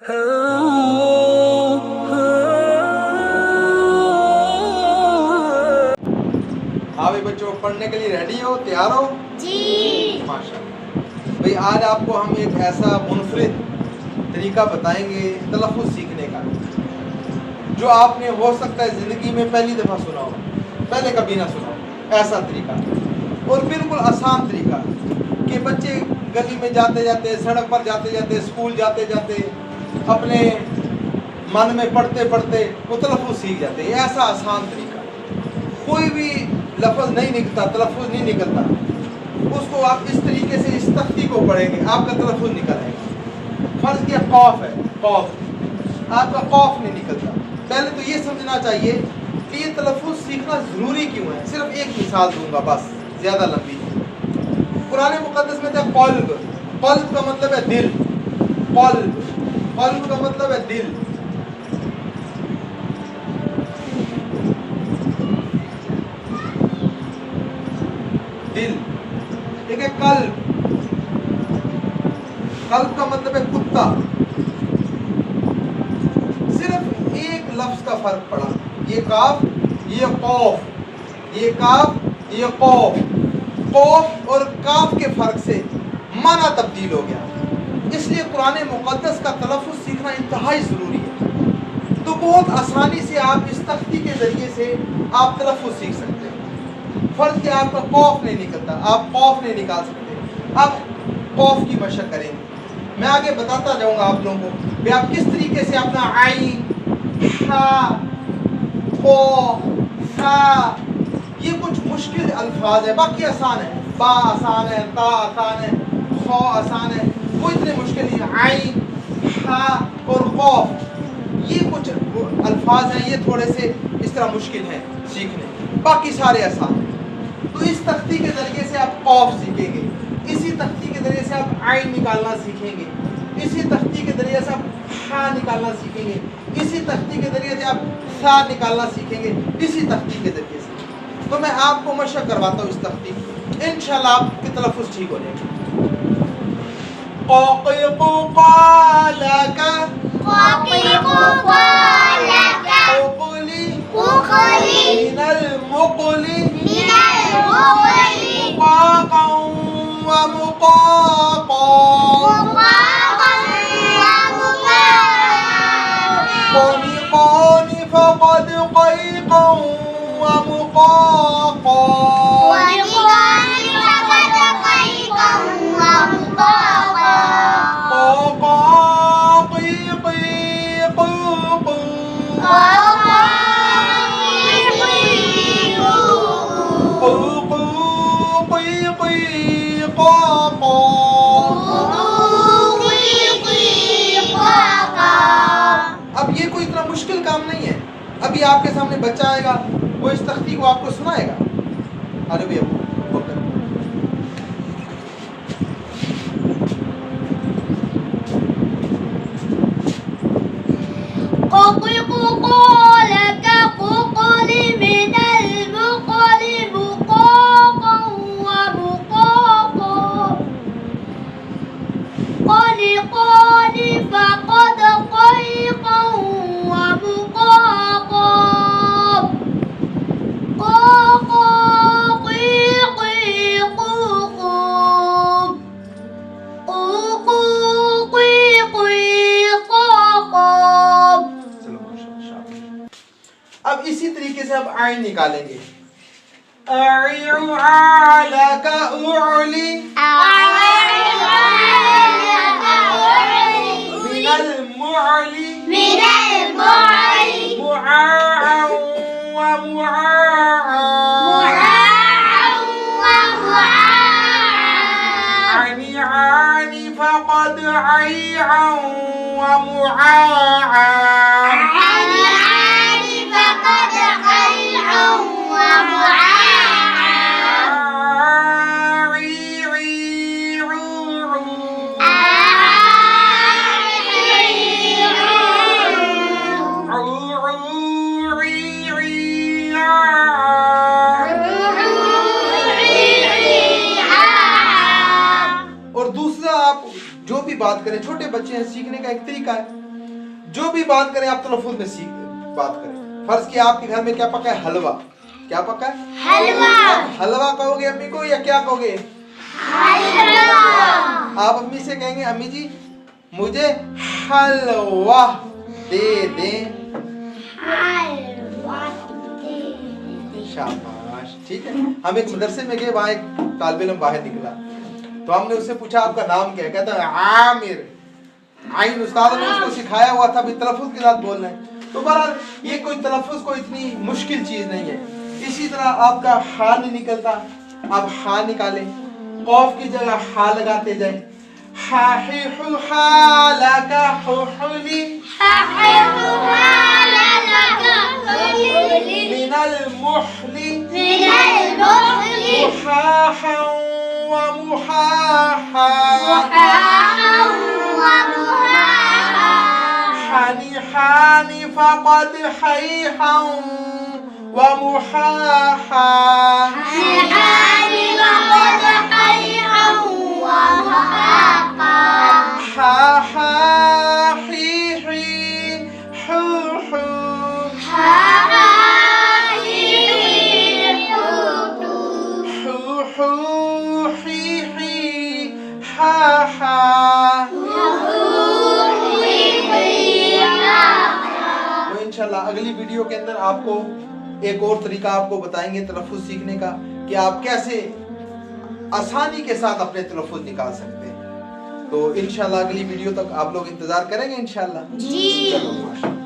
हाँ भाई बच्चों, पढ़ने के लिए रेडी हो, तैयार हो? जी माशाल्लाह। भाई आज आपको हम एक ऐसा मुनफरिद तरीका बताएंगे तलफ़्फ़ुज़ सीखने का, जो आपने हो सकता है ज़िंदगी में पहली दफ़ा सुना हो, पहले कभी ना सुना हो। ऐसा तरीका और बिल्कुल आसान तरीका कि बच्चे गली में जाते जाते, सड़क पर जाते जाते, स्कूल जाते जाते अपने मन में पढ़ते पढ़ते वो तलफ़्फ़ुज़ सीख जाते हैं। ऐसा आसान तरीका, कोई भी लफ्ज़ नहीं निकलता, तलफ़्फ़ुज़ नहीं निकलता, उसको आप इस तरीके से इस तख्ती को पढ़ेंगे, आपका तलफ़्फ़ुज़ निकल आएगा। फ़र्ज़ किया कौफ है, कौफ, आपका कौफ नहीं निकलता। पहले तो ये समझना चाहिए कि ये तलफ़्फ़ुज़ सीखना ज़रूरी क्यों है। सिर्फ एक मिसाल दूंगा बस, ज़्यादा लंबी नहीं। कुरान मुक़द्दस में था क़ल्ब, क़ल्ब का मतलब है दिल, क़ल्ब, क़ल्ब का मतलब है दिल। दिल, ठीक है। कल्ब, कल्ब का मतलब है कुत्ता। सिर्फ एक लफ्ज का फर्क पड़ा, ये काफ, ये कौफ, ये काफ, ये कौफ। कौफ और काफ के फर्क से माना तब्दील हो गया। इसलिए कुरान मुक़द्दस का तलफ़्फ़ुज़ सीखना इंतहाई ज़रूरी है। तो बहुत आसानी से आप इस तख्ती के ज़रिए से आप तलफ़्फ़ुज़ सीख सकते हैं। फ़र्ज़ कि आपका कौफ नहीं निकलता, आप कौफ नहीं निकाल सकते, आप कौफ की मशक करेंगे। मैं आगे बताता जाऊंगा आप लोगों को कि आप किस तरीके से अपना आइन, हा, खो, सा, ये कुछ मुश्किल अल्फाज है, बाकी आसान है। बा आसान है, ता आसान है, खो आसान है, कोई इतने मुश्किल नहीं है। आइन, हा और खौफ, ये कुछ अल्फाज हैं, ये थोड़े से इस तरह मुश्किल हैं सीखने, बाकी सारे आसान हैं। तो इस तख्ती के ज़रिए से आप कौफ सीखेंगे, इसी तख्ती के ज़रिए से आप आइन निकालना सीखेंगे, इसी तख्ती के ज़रिए से आप हा निकालना सीखेंगे, इसी तख्ती के ज़रिए से आप सा निकालना सीखेंगे, इसी तख्ती के ज़रिए से। तो मैं आपको मशक करवाता हूँ इस तख्ती, इंशाल्लाह आपकी तलफ़्फ़ुज़ ठीक हो जाएगी। अब ये कोई इतना मुश्किल काम नहीं है। अभी आपके सामने बच्चा आएगा, वो इस तख्ती को आपको सुनाएगा। अरे भैया अब इसी तरीके से आप आइन निकालेंगे। और दूसरा, आप जो भी बात करें, छोटे बच्चे हैं, सीखने का एक तरीका है जो भी बात करें आप तलफ्फुज़ में सीख बात करें। फर्ज किया आपके घर में क्या पका है? हलवा। क्या पका है? हलवा। हलवा कहोगे अम्मी को या क्या कहोगे? हलवा। आप अम्मी से कहेंगे अम्मी जी मुझे हलवा दे दें। शाबाश, ठीक है। हम एक मदरसे में गए, वहाँ एक तालिब इल्म बाहर निकला, तो हमने उससे पूछा आपका नाम क्या है? कहता है आमिर। आइन उस्ताद ने उसको सिखाया हुआ था भी तलफ्फुज़ के साथ बोलना है। तो बहरहाल ये कोई तलफ्फुज़ कोई इतनी मुश्किल चीज नहीं है। इसी तरह आपका हा नहीं निकलता, आप हा निकालें, कौफ की जगह हा लगाते जाए। हा ही हु हा लगा हु हुली मिनल मुहली मुहाहा व मुहाहा हानी हानी फक़द हैहा व मुहाहा हा हा ही ही हु हु हु हु ही ही हा हा। तो इंशाल्लाह अगली वीडियो के अंदर आपको एक और तरीका आपको बताएंगे तलफ्फुज़ सीखने का कि आप कैसे आसानी के साथ अपने तलफ्फुज़ निकाल सकते हैं। तो इंशाल्लाह अगली वीडियो तक आप लोग इंतजार करेंगे इंशाल्लाह। जी। चलो माशाल्लाह।